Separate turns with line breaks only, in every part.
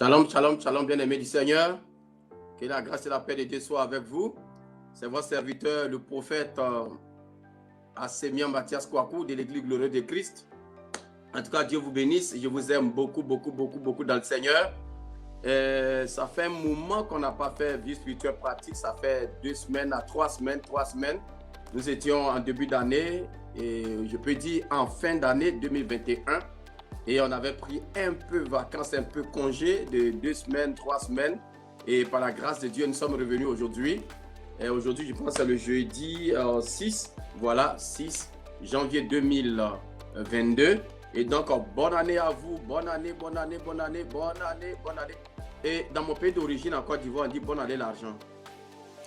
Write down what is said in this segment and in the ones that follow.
Shalom, shalom, shalom, bien-aimés du Seigneur. Que la grâce et la paix de Dieu soient avec vous. C'est votre serviteur, le prophète Assemien Mathias Kouakou de l'Église Glorieuse de Christ. En tout cas, Dieu vous bénisse. Je vous aime beaucoup, beaucoup, beaucoup, beaucoup dans le Seigneur. Ça fait un moment qu'on n'a pas fait vie spirituelle pratique. Ça fait 2 semaines à 3 semaines, 3 semaines. Nous étions en début d'année et je peux dire en fin d'année 2021. Et on avait pris un peu vacances, un peu congé de 2 semaines, 3 semaines. Et par la grâce de Dieu, nous sommes revenus aujourd'hui. Et aujourd'hui, je pense que c'est le jeudi 6, voilà, 6 janvier 2022. Et donc, bonne année à vous, bonne année, bonne année, bonne année, bonne année, bonne année. Et dans mon pays d'origine, en Côte d'Ivoire, on dit bonne année l'argent.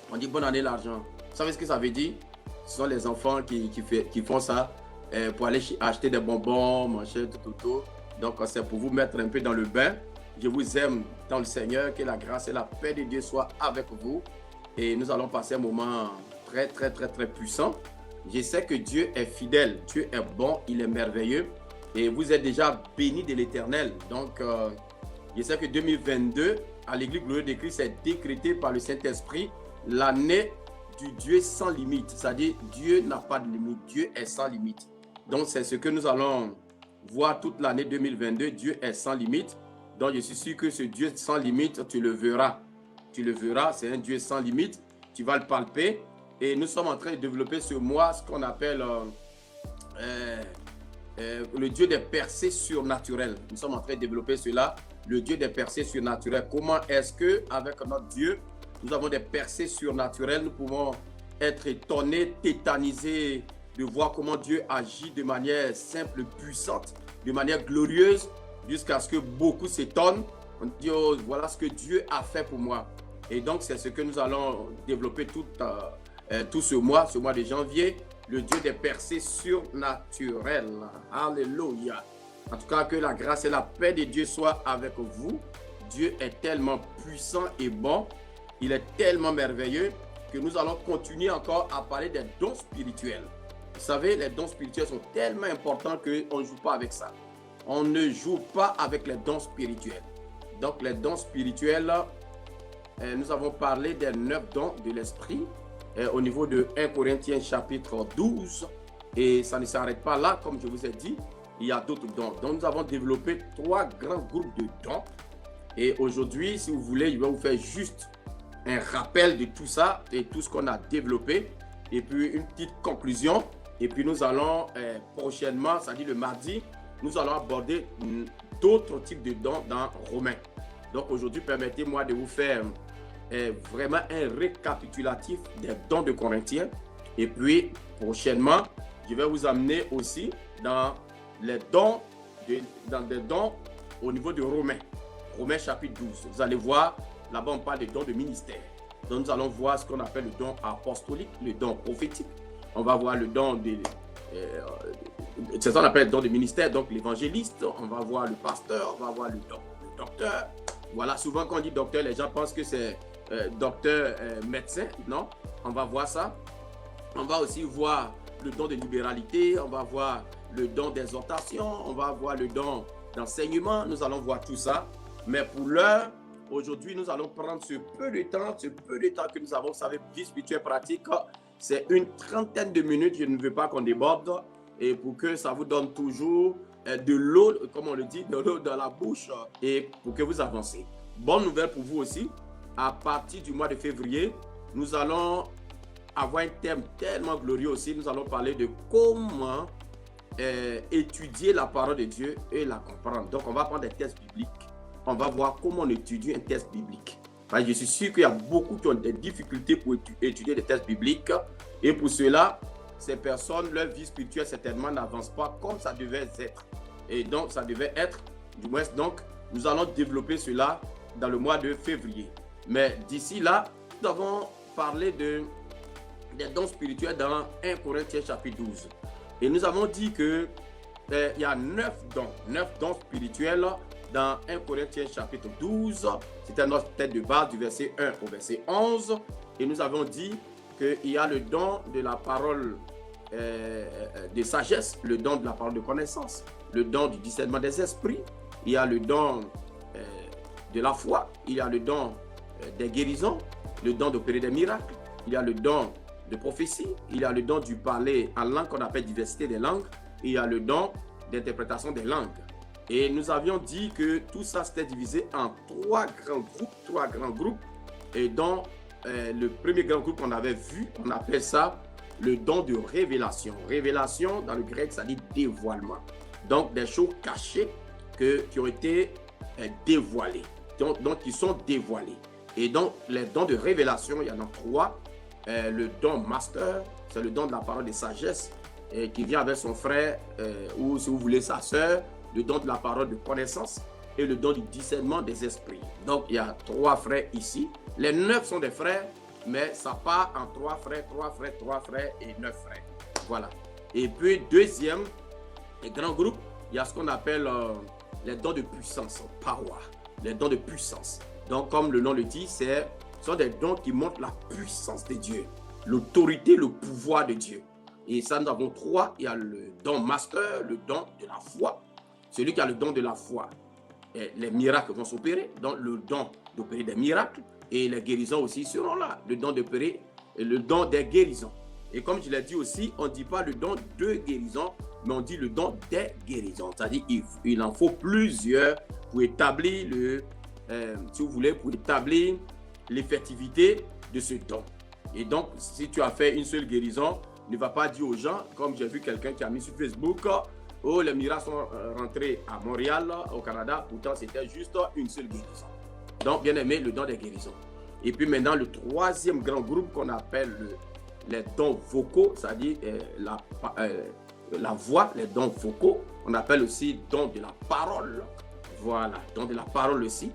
On dit bonne année l'argent. Vous savez ce que ça veut dire? Ce sont les enfants qui font ça pour aller acheter des bonbons, manger tout. Donc, c'est pour vous mettre un peu dans le bain. Je vous aime dans le Seigneur, que la grâce et la paix de Dieu soient avec vous. Et nous allons passer un moment très, très, très, très puissant. Je sais que Dieu est fidèle, Dieu est bon, il est merveilleux. Et vous êtes déjà bénis de l'Éternel. Donc, je sais que 2022, à l'Église Glorieuse de Christ, est décrété par le Saint-Esprit l'année du Dieu sans limite. C'est-à-dire, Dieu n'a pas de limite, Dieu est sans limite. Donc, c'est ce que nous allons voir toute l'année 2022. Dieu est sans limite. Donc, je suis sûr que ce Dieu sans limite, tu le verras. Tu le verras, c'est un Dieu sans limite. Tu vas le palper. Et nous sommes en train de développer ce mois, ce qu'on appelle le Dieu des percées surnaturelles. Nous sommes en train de développer cela, le Dieu des percées surnaturelles. Comment est-ce que, avec notre Dieu, nous avons des percées surnaturelles, nous pouvons être étonnés, tétanisés de voir comment Dieu agit de manière simple, puissante, de manière glorieuse, jusqu'à ce que beaucoup s'étonnent. On dit, oh, voilà ce que Dieu a fait pour moi. Et donc, c'est ce que nous allons développer tout ce mois de janvier, le Dieu des percées surnaturelles. Alléluia. En tout cas, que la grâce et la paix de Dieu soient avec vous. Dieu est tellement puissant et bon. Il est tellement merveilleux que nous allons continuer encore à parler des dons spirituels. Vous savez, les dons spirituels sont tellement importants qu'on ne joue pas avec ça. On ne joue pas avec les dons spirituels. Donc, les dons spirituels, nous avons parlé des 9 dons de l'esprit au niveau de 1 Corinthiens chapitre 12. Et ça ne s'arrête pas là, comme je vous ai dit. Il y a d'autres dons. Donc, nous avons développé 3 grands groupes de dons. Et aujourd'hui, si vous voulez, je vais vous faire juste un rappel de tout ça et tout ce qu'on a développé. Et puis, une petite conclusion. Et puis, nous allons prochainement, c'est-à-dire le mardi, nous allons aborder d'autres types de dons dans Romains. Donc, aujourd'hui, permettez-moi de vous faire vraiment un récapitulatif des dons de Corinthiens. Et puis, prochainement, je vais vous amener aussi dans les dons, dans des dons au niveau de Romains. Romains chapitre 12. Vous allez voir, là-bas, on parle des dons de ministère. Donc, nous allons voir ce qu'on appelle le don apostolique, le don prophétique. On va voir le don de... c'est ça qu'on appelle le don de ministère, donc l'évangéliste. On va voir le pasteur, on va voir le docteur. Voilà, souvent quand on dit docteur, les gens pensent que c'est docteur médecin. Non, on va voir ça. On va aussi voir le don de libéralité, on va voir le don d'exhortation, on va voir le don d'enseignement. Nous allons voir tout ça. Mais pour l'heure, aujourd'hui, nous allons prendre ce peu de temps que nous avons, vous savez, vie spirituelle pratique. C'est une trentaine de minutes, je ne veux pas qu'on déborde. Et pour que ça vous donne toujours de l'eau, comme on le dit, de l'eau dans la bouche et pour que vous avancez. Bonne nouvelle pour vous aussi, à partir du mois de février, nous allons avoir un thème tellement glorieux aussi. Nous allons parler de comment étudier la parole de Dieu et la comprendre. Donc, on va prendre des tests bibliques. On va voir comment on étudie un test biblique. Enfin, je suis sûr qu'il y a beaucoup qui ont des difficultés pour étudier des tests bibliques. Et pour cela, ces personnes, leur vie spirituelle certainement n'avance pas comme ça devait être. Et donc, ça devait être, du moins, donc, nous allons développer cela dans le mois de février. Mais d'ici là, nous avons parlé des dons spirituels dans 1 Corinthiens chapitre 12. Et nous avons dit que il y a 9 dons spirituels dans 1 Corinthiens chapitre 12. C'était notre tête de base du verset 1 au verset 11. Et nous avons dit qu'il y a le don de la parole de sagesse, le don de la parole de connaissance, le don du discernement des esprits. Il y a le don de la foi, il y a le don des guérisons, le don d'opérer des miracles, il y a le don de prophétie, il y a le don du parler en langue qu'on appelle diversité des langues, et il y a le don d'interprétation des langues. Et nous avions dit que tout ça c'était divisé en trois grands groupes, et dont le premier grand groupe qu'on avait vu, on appelle ça le don de révélation. Révélation, dans le grec, ça dit dévoilement. Donc, des choses cachées qui ont été dévoilées, donc qui sont dévoilées. Et donc, les dons de révélation, il y en a trois. Le don master, c'est le don de la parole de sagesse qui vient avec son frère ou, si vous voulez, sa sœur. Le don de la parole de connaissance et le don du discernement des esprits. Donc, il y a trois frères ici. Les 9 sont des frères, mais ça part en trois frères et 9 frères. Voilà. Et puis, deuxième grand groupe, il y a ce qu'on appelle les dons de puissance, power, les dons de puissance. Donc, comme le nom le dit, ce sont des dons qui montrent la puissance de Dieu, l'autorité, le pouvoir de Dieu. Et ça, nous avons trois. Il y a le don master, le don de la foi. Celui qui a le don de la foi, les miracles vont s'opérer, donc le don d'opérer des miracles, et les guérisons aussi seront là, le don d'opérer, le don des guérisons. Et comme je l'ai dit aussi, on ne dit pas le don de guérison, mais on dit le don des guérisons. C'est-à-dire il en faut plusieurs pour établir si vous voulez, pour établir l'effectivité de ce don. Et donc, si tu as fait une seule guérison, ne va pas dire aux gens, comme j'ai vu quelqu'un qui a mis sur Facebook, oh, les miracles sont rentrés à Montréal, au Canada, pourtant c'était juste une seule guérison. Donc, bien aimé, le don des guérisons. Et puis maintenant, le troisième grand groupe qu'on appelle les dons vocaux, c'est-à-dire la voix, les dons vocaux. On appelle aussi don de la parole. Voilà, don de la parole aussi.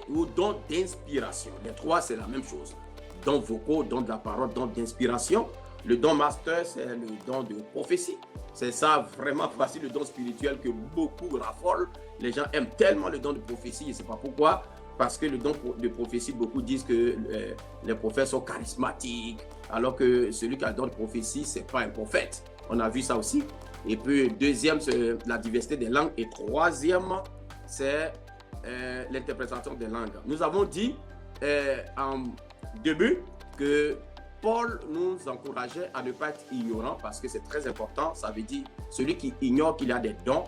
Ou don d'inspiration. Les trois, c'est la même chose. Dons vocaux, don de la parole, don d'inspiration. Le don master, c'est le don de prophétie. C'est ça vraiment facile, le don spirituel que beaucoup raffolent. Les gens aiment tellement le don de prophétie, je ne sais pas pourquoi. Parce que le don de prophétie, beaucoup disent que les prophètes sont charismatiques, alors que celui qui a le don de prophétie, ce n'est pas un prophète. On a vu ça aussi. Et puis, deuxième, c'est la diversité des langues. Et troisième, c'est l'interprétation des langues. Nous avons dit en début que Paul nous encourageait à ne pas être ignorant parce que c'est très important. Ça veut dire celui qui ignore qu'il a des dons,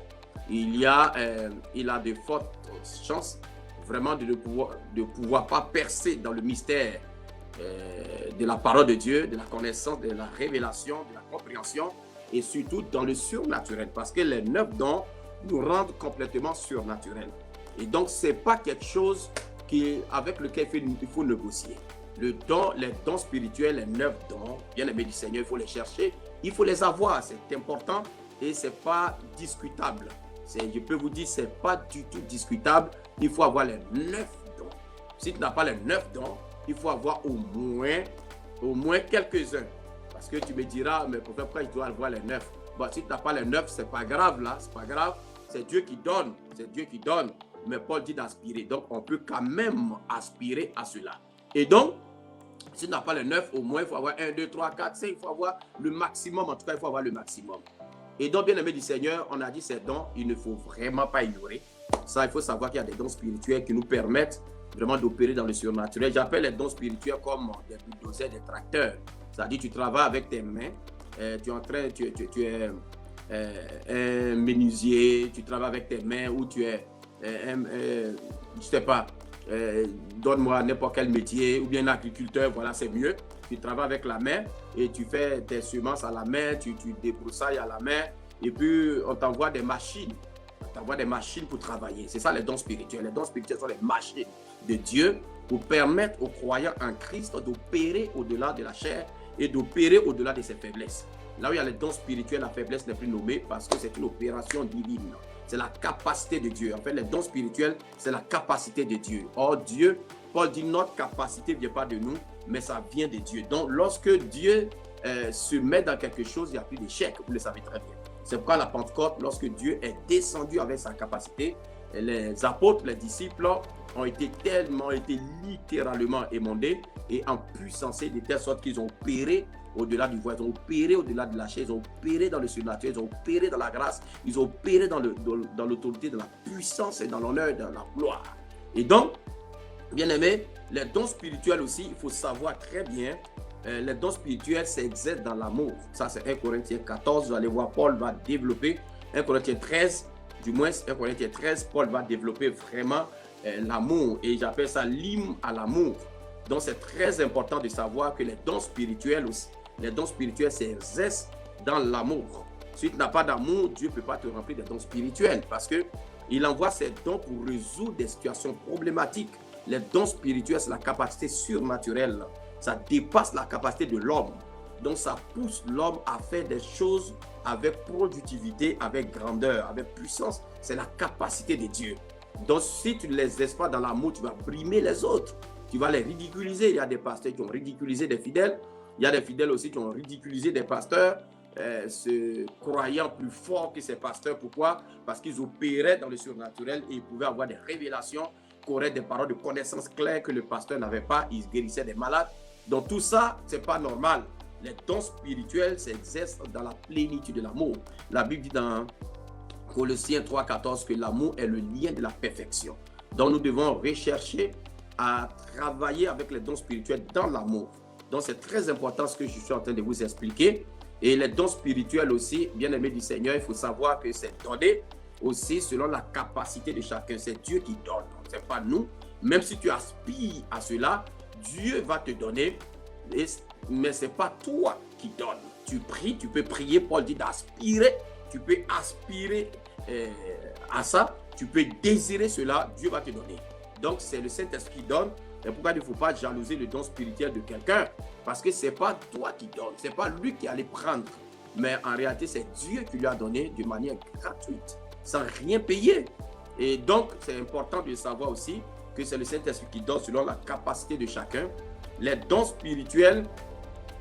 il a de fortes chances vraiment de pouvoir pas percer dans le mystère de la parole de Dieu, de la connaissance, de la révélation, de la compréhension et surtout dans le surnaturel parce que les 9 dons nous rendent complètement surnaturels. Et donc, ce n'est pas quelque chose avec lequel il faut négocier. Les dons spirituels, les 9 dons, bien aimés du Seigneur, il faut les chercher, il faut les avoir, c'est important et ce n'est pas discutable. Je peux vous dire, ce n'est pas du tout discutable, il faut avoir les 9 dons. Si tu n'as pas les 9 dons, il faut avoir au moins quelques-uns. Parce que tu me diras, mais pourquoi je dois avoir les 9? Bon, si tu n'as pas les 9, ce n'est pas grave là, c'est pas grave, c'est Dieu qui donne, Mais Paul dit d'aspirer, donc on peut quand même aspirer à cela. Et donc, si tu n'as pas les 9, au moins il faut avoir 1, 2, 3, 4, 5, il faut avoir le maximum, en tout cas il faut avoir le maximum. Et donc, bien aimé du Seigneur, on a dit ces dons, il ne faut vraiment pas ignorer. Ça, il faut savoir qu'il y a des dons spirituels qui nous permettent vraiment d'opérer dans le surnaturel. J'appelle les dons spirituels comme des bulldozers, des tracteurs. C'est-à-dire tu travailles avec tes mains, tu es un menuisier, tu travailles avec tes mains ou tu es je ne sais pas, donne-moi n'importe quel métier ou bien un agriculteur, voilà, c'est mieux. Tu travailles avec la main et tu fais tes semences à la main, tu débroussailles à la main et puis on t'envoie des machines. On t'envoie des machines pour travailler. C'est ça les dons spirituels. Les dons spirituels sont les machines de Dieu pour permettre aux croyants en Christ d'opérer au-delà de la chair et d'opérer au-delà de ses faiblesses. Là où il y a les dons spirituels, la faiblesse n'est plus nommée parce que c'est une opération divine. C'est la capacité de Dieu. En fait, les dons spirituels, c'est la capacité de Dieu. Or, Dieu, Paul dit, notre capacité ne vient pas de nous, mais ça vient de Dieu. Donc, lorsque Dieu se met dans quelque chose, il n'y a plus d'échec. Vous le savez très bien. C'est pourquoi à la Pentecôte, lorsque Dieu est descendu avec sa capacité, les apôtres, les disciples ont été littéralement émondés et empuissancés de telle sorte qu'ils ont opéré au-delà du voile, ils ont opéré au-delà de la chair, ils ont opéré dans le surnaturel, ils ont opéré dans la grâce, ils ont opéré dans l'autorité, dans la puissance et dans l'honneur et dans la gloire. Et donc, bien aimé, les dons spirituels aussi, il faut savoir très bien, les dons spirituels s'exercent dans l'amour. Ça, c'est 1 Corinthiens 14. Vous allez voir, Paul va développer 1 Corinthiens 13, du moins 1 Corinthiens 13, Paul va développer vraiment l'amour. Et j'appelle ça l'hymne à l'amour. Donc, c'est très important de savoir que les dons spirituels aussi, les dons spirituels s'exercent dans l'amour. Si tu n'as pas d'amour, Dieu ne peut pas te remplir des dons spirituels parce qu'il envoie ses dons pour résoudre des situations problématiques. Les dons spirituels, c'est la capacité surnaturelle. Ça dépasse la capacité de l'homme. Donc, ça pousse l'homme à faire des choses avec productivité, avec grandeur, avec puissance. C'est la capacité de Dieu. Donc, si tu ne les exerces pas dans l'amour, tu vas brimer les autres. Tu vas les ridiculiser. Il y a des pasteurs qui ont ridiculisé des fidèles. Il y a des fidèles aussi qui ont ridiculisé des pasteurs, se croyant plus forts que ces pasteurs. Pourquoi? Parce qu'ils opéraient dans le surnaturel et ils pouvaient avoir des révélations, qu'auraient des paroles de connaissance claires que le pasteur n'avait pas. Ils guérissaient des malades. Donc tout ça, ce n'est pas normal. Les dons spirituels s'exercent dans la plénitude de l'amour. La Bible dit dans Colossiens 3,14 que l'amour est le lien de la perfection. Donc nous devons rechercher à travailler avec les dons spirituels dans l'amour. Donc c'est très important ce que je suis en train de vous expliquer. Et les dons spirituels aussi, bien aimés du Seigneur, il faut savoir que c'est donné aussi selon la capacité de chacun. C'est Dieu qui donne, ce n'est pas nous. Même si tu aspires à cela, Dieu va te donner, mais ce n'est pas toi qui donnes. Tu pries, tu peux prier, Paul dit d'aspirer, tu peux aspirer à ça, tu peux désirer cela, Dieu va te donner. Donc c'est le Saint-Esprit qui donne. C'est pourquoi il ne faut pas jalouser le don spirituel de quelqu'un, parce que ce n'est pas toi qui donnes, ce n'est pas lui qui allait prendre, mais en réalité c'est Dieu qui lui a donné de manière gratuite, sans rien payer. Et donc c'est important de savoir aussi que c'est le Saint-Esprit qui donne selon la capacité de chacun. Les dons spirituels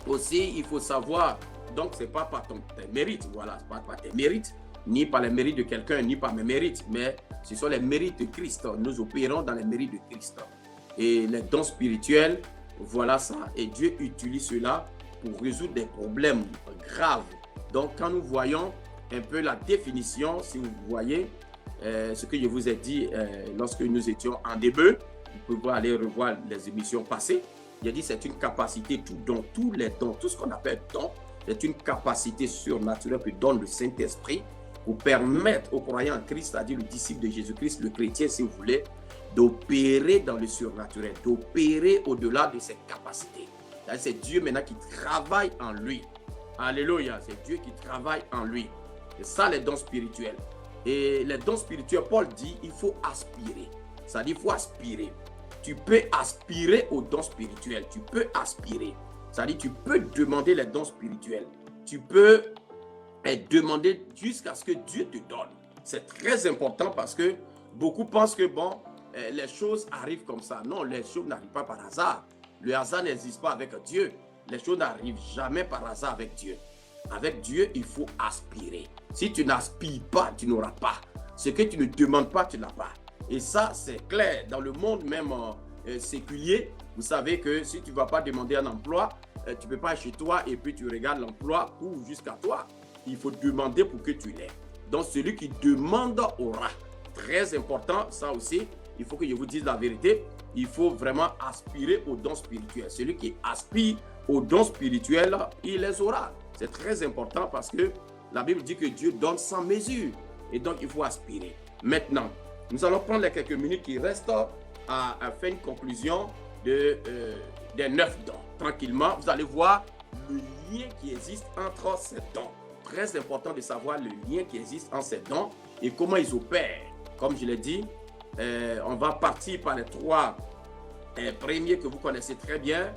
aussi, il faut savoir, donc ce n'est pas par tes mérites, voilà, ce n'est pas par tes mérites, ni par les mérites de quelqu'un, ni par mes mérites, mais ce sont les mérites de Christ. Nous opérons dans les mérites de Christ. Et les dons spirituels, voilà ça. Et Dieu utilise cela pour résoudre des problèmes graves. Donc, quand nous voyons un peu la définition, si vous voyez ce que je vous ai dit lorsque nous étions en début, vous pouvez aller revoir les émissions passées. Il a dit c'est une capacité, tout don, tous les dons, tout ce qu'on appelle don, c'est une capacité surnaturelle que donne le Saint-Esprit pour permettre aux croyants en Christ, c'est-à-dire le disciple de Jésus-Christ, le chrétien si vous voulez, d'opérer dans le surnaturel, d'opérer au-delà de ses capacités. C'est Dieu maintenant qui travaille en lui. Alléluia, c'est Dieu qui travaille en lui. C'est ça les dons spirituels. Et les dons spirituels, Paul dit, il faut aspirer. Ça dit, il faut aspirer. Tu peux aspirer aux dons spirituels. Tu peux aspirer. Ça dit, tu peux demander les dons spirituels. Tu peux demander jusqu'à ce que Dieu te donne. C'est très important parce que beaucoup pensent que bon, les choses arrivent comme ça. Non, les choses n'arrivent pas par hasard. Le hasard n'existe pas avec Dieu. Les choses n'arrivent jamais par hasard avec Dieu. Avec Dieu, il faut aspirer. Si tu n'aspires pas, tu n'auras pas. Ce que tu ne demandes pas, tu n'as pas. Et ça, c'est clair. Dans le monde même séculier, vous savez que si tu ne vas pas demander un emploi, tu ne peux pas chez toi et puis tu regardes l'emploi ou jusqu'à toi. Il faut demander pour que tu l'aies. Donc, celui qui demande aura. Très important, ça aussi, il faut que je vous dise la vérité. Il faut vraiment aspirer aux dons spirituels. Celui qui aspire aux dons spirituels, il les aura. C'est très important parce que la Bible dit que Dieu donne sans mesure. Et donc, il faut aspirer. Maintenant, nous allons prendre les quelques minutes qui restent à faire une conclusion des 9 dons. Tranquillement, vous allez voir le lien qui existe entre ces dons. Très important de savoir le lien qui existe entre ces dons et comment ils opèrent. Comme je l'ai dit, on va partir par les 3 premiers que vous connaissez très bien.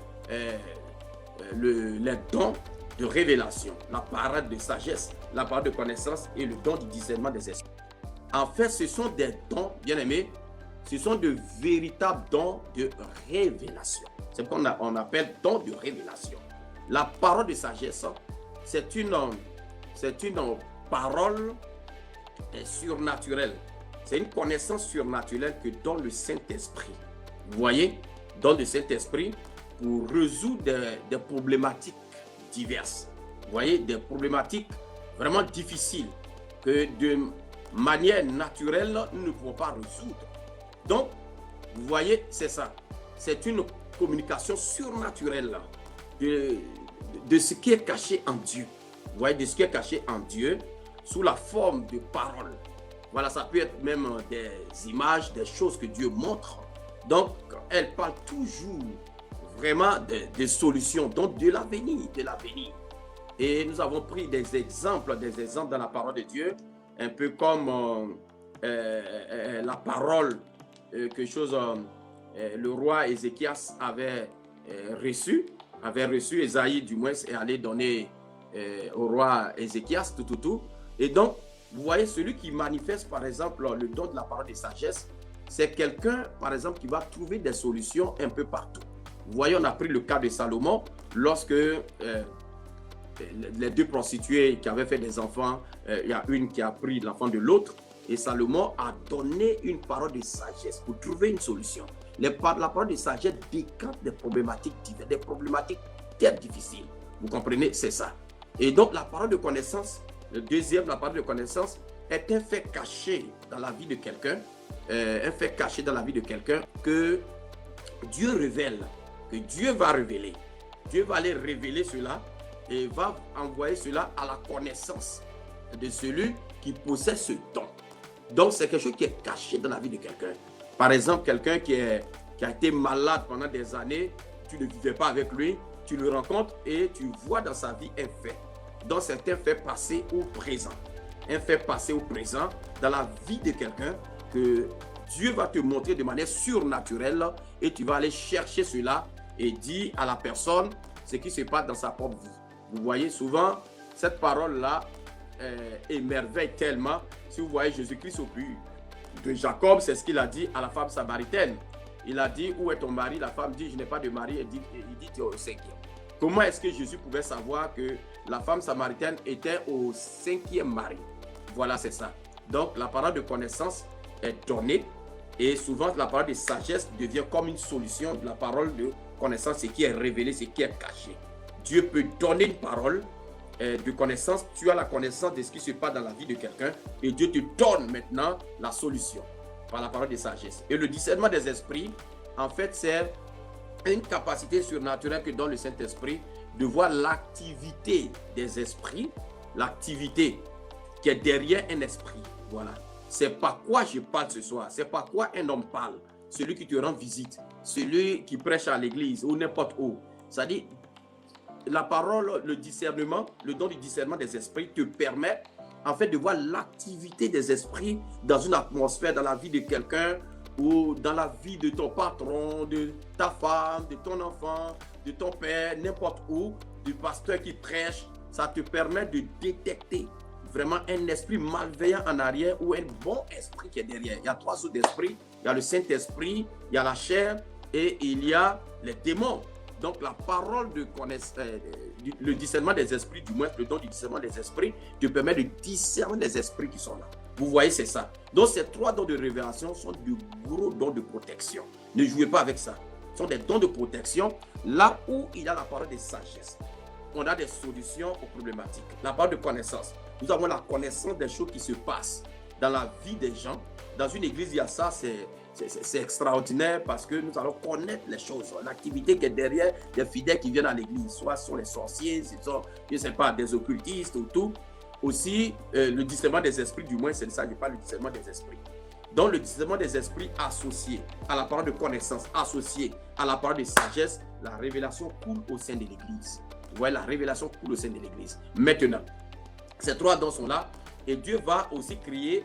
Les dons de révélation, la parole de sagesse, la parole de connaissance et le don du discernement des esprits. En fait, ce sont des dons, bien aimés, ce sont de véritables dons de révélation. C'est ce qu'on appelle dons de révélation. La parole de sagesse, c'est une parole surnaturelle. C'est une connaissance surnaturelle que donne le Saint-Esprit. Vous voyez, donne le Saint-Esprit pour résoudre des problématiques diverses. Vous voyez, des problématiques vraiment difficiles que de manière naturelle, nous ne pouvons pas résoudre. Donc, Vous voyez, c'est ça. C'est une communication surnaturelle de ce qui est caché en Dieu. Vous voyez, de ce qui est caché en Dieu sous la forme de paroles. Voilà, ça peut être même des images, des choses que Dieu montre. Donc, elle parle toujours vraiment des solutions, donc de l'avenir, de l'avenir. Et nous avons pris des exemples dans la parole de Dieu, un peu comme la parole le roi Ézéchias avait reçu Ésaïe du moins, et allé donner au roi Ézéchias, tout. Et donc, vous voyez, celui qui manifeste, par exemple, le don de la parole de sagesse, c'est quelqu'un, par exemple, qui va trouver des solutions un peu partout. Vous voyez, on a pris le cas de Salomon, lorsque les deux prostituées qui avaient fait des enfants, il y a une qui a pris l'enfant de l'autre, et Salomon a donné une parole de sagesse pour trouver une solution. La parole de sagesse décante des problématiques diverses, des problématiques très difficiles. Vous comprenez, c'est ça. Et donc, la parole de connaissance, la parole de connaissance est un fait caché dans la vie de quelqu'un, que Dieu révèle, que Dieu va révéler. Dieu va aller révéler cela et va envoyer cela à la connaissance de celui qui possède ce don. Donc, c'est quelque chose qui est caché dans la vie de quelqu'un. Par exemple, quelqu'un qui a été malade pendant des années, tu ne vivais pas avec lui, tu le rencontres et tu vois dans sa vie un fait. Donc, c'est un fait passé ou présent. Un fait passé ou présent dans la vie de quelqu'un que Dieu va te montrer de manière surnaturelle et tu vas aller chercher cela et dire à la personne ce qui se passe dans sa propre vie. Vous voyez, souvent, cette parole-là émerveille tellement. Si vous voyez Jésus-Christ au puits de Jacob, c'est ce qu'il a dit à la femme samaritaine. Il a dit, où est ton mari? La femme dit, je n'ai pas de mari. Il dit, tu es au 5e. Comment est-ce que Jésus pouvait savoir que la femme samaritaine était au 5e mari? Voilà, c'est ça. Donc, la parole de connaissance est donnée et souvent, la parole de sagesse devient comme une solution de la parole de connaissance, ce qui est révélé, ce qui est caché. Dieu peut donner une parole de connaissance. Tu as la connaissance de ce qui se passe dans la vie de quelqu'un et Dieu te donne maintenant la solution par la parole de sagesse. Et le discernement des esprits, en fait, c'est une capacité surnaturelle que donne le Saint-Esprit de voir l'activité des esprits, l'activité qui est derrière un esprit. Voilà. C'est pas quoi je parle ce soir, c'est pas quoi un homme parle, celui qui te rend visite, celui qui prêche à l'église ou n'importe où. C'est-à-dire, la parole, le discernement, le don du discernement des esprits te permet en fait de voir l'activité des esprits dans une atmosphère, dans la vie de quelqu'un ou dans la vie de ton patron, de ta femme, de ton enfant, de ton père, n'importe où, du pasteur qui prêche. Ça te permet de détecter vraiment un esprit malveillant en arrière ou un bon esprit qui est derrière. Il y a 3 sortes d'esprits. Il y a le Saint-Esprit, il y a la chair et il y a les démons. Donc la parole de connaissance, le discernement des esprits, du moins le don du discernement des esprits, te permet de discerner les esprits qui sont là. Vous voyez, c'est ça. Donc ces 3 dons de révélation sont de gros dons de protection. Ne jouez pas avec ça. Ce sont des dons de protection là où il y a la parole de sagesse. On a des solutions aux problématiques. La parole de connaissance. Nous avons la connaissance des choses qui se passent dans la vie des gens. Dans une église, il y a ça, c'est extraordinaire parce que nous allons connaître les choses. L'activité qui est derrière les fidèles qui viennent à l'église, soit ce sont les sorciers, ce sont, je ne sais pas, des occultistes ou tout. Aussi, le discernement des esprits, du moins, c'est ça, je parle du discernement des esprits. Donc, le discernement des esprits associé à la parole de connaissance, associé à la parole de sagesse, la révélation coule au sein de l'église. Vous voyez, la révélation coule au sein de l'église. Maintenant, ces 3 dons sont là et Dieu va aussi créer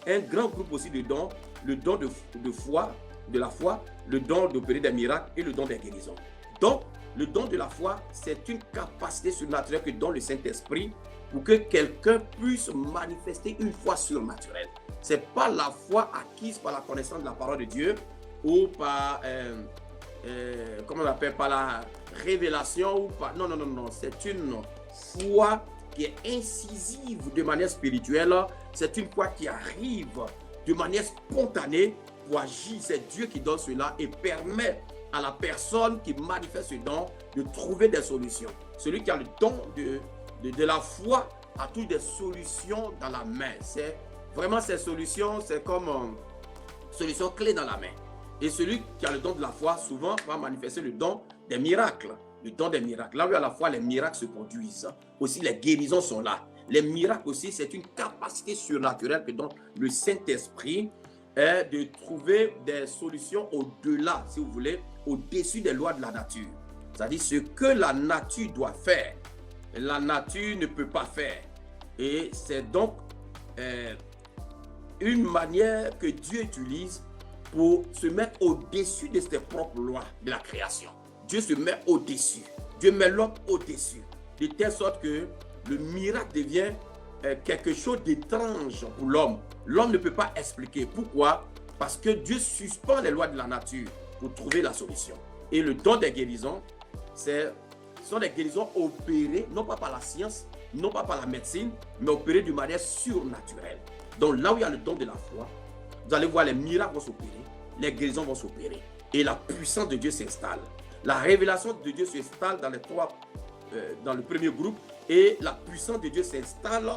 un grand groupe aussi de dons, le don de foi, de la foi, le don d'opérer des miracles et le don des guérisons. Donc, le don de la foi, c'est une capacité surnaturelle que donne le Saint-Esprit pour que quelqu'un puisse manifester une foi surnaturelle. Ce n'est pas la foi acquise par la connaissance de la parole de Dieu ou par, comment on appelle, par la révélation ou par... Non, c'est une foi qui est incisive de manière spirituelle. C'est une foi qui arrive de manière spontanée pour agir. C'est Dieu qui donne cela et permet à la personne qui manifeste ce don de trouver des solutions. Celui qui a le don de la foi a toujours des solutions dans la main. C'est vraiment ces solutions, c'est comme solution clé dans la main. Et celui qui a le don de la foi, souvent, va manifester le don des miracles. Le don des miracles. Là où à la fois les miracles se produisent, aussi les guérisons sont là. Les miracles aussi, c'est une capacité surnaturelle que donne le Saint-Esprit de trouver des solutions au-delà, si vous voulez, au-dessus des lois de la nature. C'est-à-dire ce que la nature doit faire, la nature ne peut pas faire. Et c'est donc une manière que Dieu utilise pour se mettre au-dessus de ses propres lois de la création. Dieu se met au-dessus. Dieu met l'homme au-dessus. De telle sorte que le miracle devient quelque chose d'étrange pour l'homme. L'homme ne peut pas expliquer. Pourquoi? Parce que Dieu suspend les lois de la nature pour trouver la solution. Et le don des guérisons, ce sont des guérisons opérées, non pas par la science, non pas par la médecine, mais opérées de manière surnaturelle. Donc là où il y a le don de la foi, vous allez voir les miracles vont s'opérer, les guérisons vont s'opérer. Et la puissance de Dieu s'installe. La révélation de Dieu s'installe dans le premier groupe et la puissance de Dieu s'installe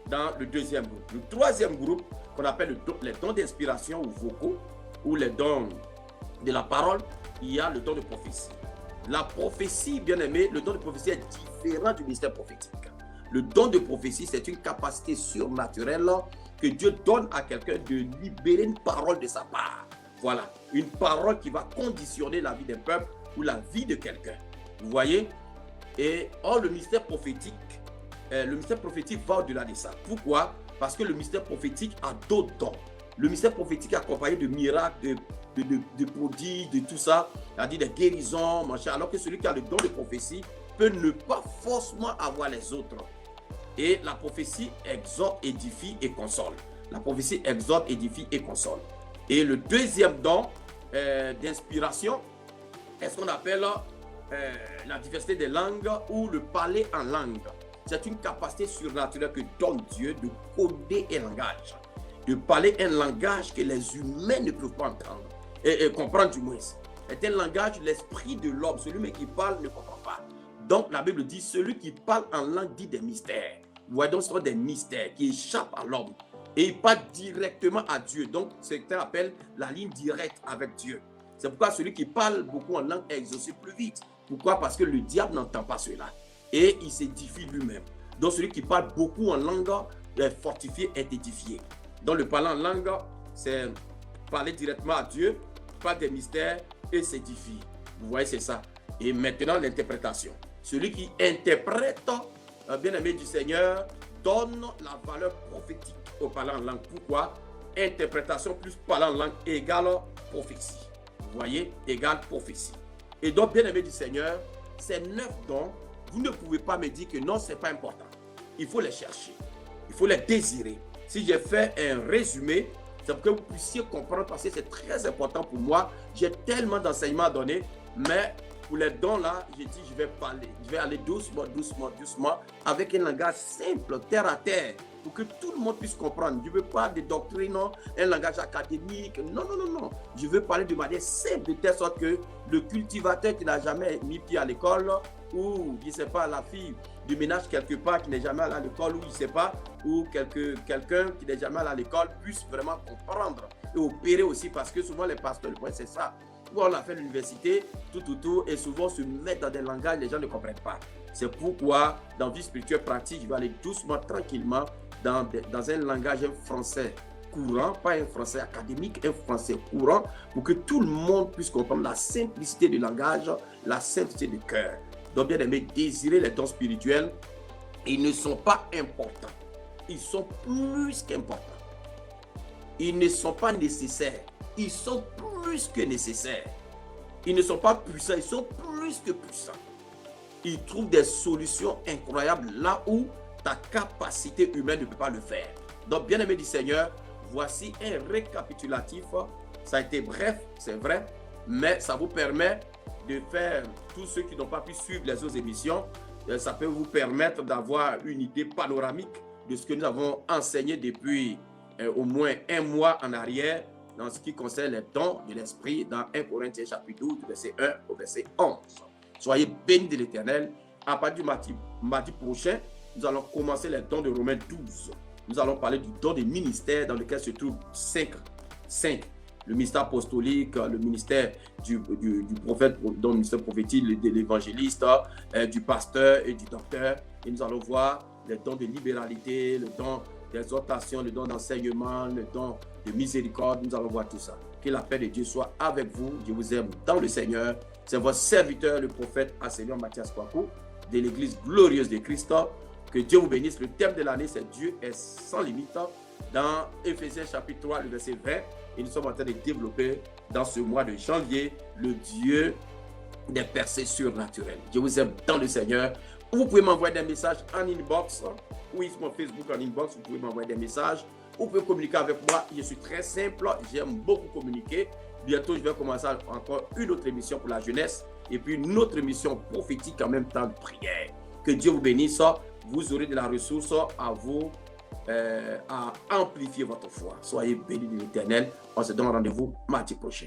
dans le deuxième groupe. Le troisième groupe, qu'on appelle les dons d'inspiration ou vocaux, ou les dons de la parole, il y a le don de prophétie. La prophétie, bien aimé, le don de prophétie est différent du ministère prophétique. Le don de prophétie, c'est une capacité surnaturelle que Dieu donne à quelqu'un de libérer une parole de sa part. Voilà, une parole qui va conditionner la vie d'un peuple ou la vie de quelqu'un. Vous voyez? Et or, le mystère prophétique va au-delà de ça. Pourquoi? Parce que le mystère prophétique a d'autres dons. Le mystère prophétique est accompagné de miracles, de prodiges, de tout ça, c'est-à-dire des guérisons, machin, alors que celui qui a le don de prophétie peut ne pas forcément avoir les autres. Et la prophétie exhorte, édifie et console. La prophétie exhorte, édifie et console. Et le deuxième don d'inspiration est ce qu'on appelle la diversité des langues ou le parler en langue. C'est une capacité surnaturelle que donne Dieu de coder un langage, de parler un langage que les humains ne peuvent pas entendre et comprendre du moins. C'est un langage de l'esprit de l'homme. Celui qui parle ne comprend pas. Donc la Bible dit, celui qui parle en langue dit des mystères. Vous voyez donc ce sont des mystères qui échappent à l'homme et il parle directement à Dieu. Donc c'est ce qu'on appelle la ligne directe avec Dieu. C'est pourquoi celui qui parle beaucoup en langue est exaucé plus vite. Pourquoi? Parce que le diable n'entend pas cela et il s'édifie lui-même. Donc celui qui parle beaucoup en langue est fortifié, est édifié. Donc le parler en langue, c'est parler directement à Dieu, parler des mystères et s'édifie. Vous voyez, c'est ça. Et maintenant l'interprétation. Celui qui interprète, bien-aimé du Seigneur, donne la valeur prophétique au parler en langue. Pourquoi? Interprétation plus parler en langue égale prophétie. Vous voyez, égale prophétie. Et donc, bien-aimé du Seigneur, ces 9 dons, vous ne pouvez pas me dire que non, ce n'est pas important. Il faut les chercher. Il faut les désirer. Si j'ai fait un résumé, c'est pour que vous puissiez comprendre parce que c'est très important pour moi. J'ai tellement d'enseignements à donner, mais pour les dons là, j'ai dit je vais parler. Je vais aller doucement, avec un langage simple, terre à terre, pour que tout le monde puisse comprendre. Je ne veux pas de doctrine, un langage académique. Non. Je veux parler de manière simple, de telle sorte que le cultivateur qui n'a jamais mis pied à l'école, ou je ne sais pas, la fille du ménage quelque part qui n'est jamais allé à l'école, ou je ne sais pas, ou quelqu'un qui n'est jamais allé à l'école puisse vraiment comprendre et opérer aussi, parce que souvent les pasteurs, le point c'est ça. On a fait l'université, tout, et souvent se mettre dans des langages, les gens ne comprennent pas. C'est pourquoi, dans vie spirituelle pratique, je vais aller doucement, tranquillement, dans un langage français courant, pas un français académique, un français courant, pour que tout le monde puisse comprendre la simplicité du langage, la simplicité du cœur. Donc, bien aimé, désirer les dons spirituels, ils ne sont pas importants. Ils sont plus qu'importants. Ils ne sont pas nécessaires. Ils sont plus que nécessaires. Ils ne sont pas puissants, ils sont plus que puissants. Ils trouvent des solutions incroyables là où ta capacité humaine ne peut pas le faire. Donc, bien-aimé du Seigneur, voici un récapitulatif. Ça a été bref, c'est vrai, mais ça vous permet de faire, tous ceux qui n'ont pas pu suivre les autres émissions, ça peut vous permettre d'avoir une idée panoramique de ce que nous avons enseigné depuis au moins un mois en arrière dans ce qui concerne les dons de l'Esprit dans 1 Corinthiens chapitre 12, verset 1 au verset 11. Soyez bénis de l'Éternel. À partir du mardi prochain, nous allons commencer les dons de Romains 12. Nous allons parler du don des ministères dans lequel se trouvent 5 le ministère apostolique, le ministère du prophète, donc le ministère prophétique, de l'évangéliste, du pasteur et du docteur. Et nous allons voir les dons de libéralité, le don d'exhortation, le don d'enseignement, le don de miséricorde. Nous allons voir tout ça. Que la paix de Dieu soit avec vous. Je vous aime dans le Seigneur. C'est votre serviteur, le prophète Enseignant Mathias Kwaku, de l'Église glorieuse de Christ. Que Dieu vous bénisse. Le thème de l'année, c'est Dieu est sans limite. Dans Éphésiens chapitre 3, le verset 20, et nous sommes en train de développer dans ce mois de janvier le Dieu des percées surnaturelles. Je vous aime dans le Seigneur. Vous pouvez m'envoyer des messages en inbox, ou sur mon Facebook en inbox, vous pouvez m'envoyer des messages. Vous pouvez communiquer avec moi. Je suis très simple, j'aime beaucoup communiquer. Bientôt, je vais commencer encore une autre émission pour la jeunesse et puis une autre émission prophétique en même temps de prière. Que Dieu vous bénisse. Vous aurez de la ressource à vous, à amplifier votre foi. Soyez bénis de l'Éternel. On se donne rendez-vous mardi prochain.